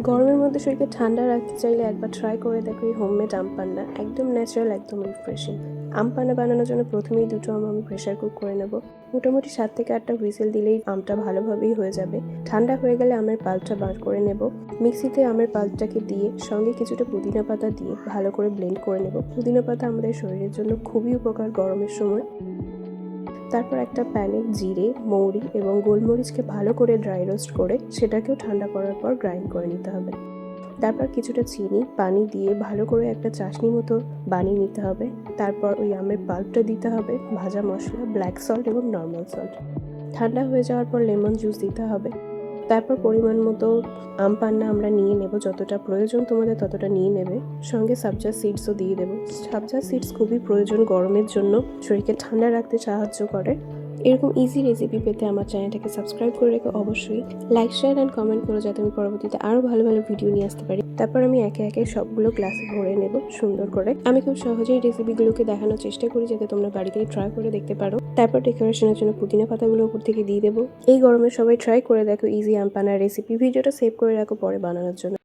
গরমের মধ্যে শরীরকে ঠান্ডা রাখতে চাইলে একবার ট্রাই করে দেখো এই হোমমেড আম পান্না। একদম ন্যাচারাল, একদম রিফ্রেশিং। আম পান্না বানানোর জন্য প্রথমেই দুটো আম আমি প্রেশার কুক করে নেব। মোটামুটি 7 থেকে 8টা হুইসেল দিলেই আমটা ভালোভাবেই হয়ে যাবে। ঠান্ডা হয়ে গেলে আমের পাল্পটা বার করে নেব। মিক্সিতে আমের পাল্পটাকে দিয়ে সঙ্গে কিছুটা পুদিনা পাতা দিয়ে ভালো করে ব্লেন্ড করে নেব। পুদিনা পাতা আমাদের শরীরের জন্য খুবই উপকার গরমের সময়। তারপর একটা প্যানে জিরে, মৌরি এবং গোলমরিচকে ভালো করে ড্রাই রোস্ট করে সেটাকেও ঠান্ডা করার পর গ্রাইন্ড করে নিতে হবে। তারপর কিছুটা চিনি পানি দিয়ে ভালো করে একটা চাশনি মতো বানিয়ে নিতে হবে। তারপর ওই আমের পাল্পটা দিতে হবে, ভাজা মশলা, ব্ল্যাক সল্ট এবং নর্মাল সল্ট। ঠান্ডা হয়ে যাওয়ার পর লেমন জুস দিতে হবে। তারপর পরিমাণ মতো আম পান্না আমরা নিয়ে নেব, যতটা প্রয়োজন তোমাদের ততটা নিয়ে নেবে। সঙ্গে সাবজা সিডসও দিয়ে দেবো। সাবজা সিডস খুবই প্রয়োজন গরমের জন্য, শরীরকে ঠান্ডা রাখতে সাহায্য করে। এরকম ইজি রেসিপি পেতে আমার চ্যানেলটাকে সাবস্ক্রাইব করে রেখে অবশ্যই লাইক, শেয়ার অ্যান্ড কমেন্ট করো, যাতে আমি পরবর্তীতে আরও ভালো ভালো ভিডিও নিয়ে আসতে পারি। তারপর আমি একে একে সবগুলো গ্লাসে ভরে নেব সুন্দর করে। আমি খুব সহজেই রেসিপিগুলোকে দেখানোর চেষ্টা করি যাতে তোমরা বাড়িতেই ট্রাই করে দেখতে পারো। তারপর ডেকোরেশনের জন্য পুদিনা পাতাগুলো উপর থেকে দিয়ে দেবো। এই গরমে সবাই ট্রাই করে দেখো ইজি আম পান্নার রেসিপি। ভিডিওটা সেভ করে রাখো পরে বানানোর জন্য।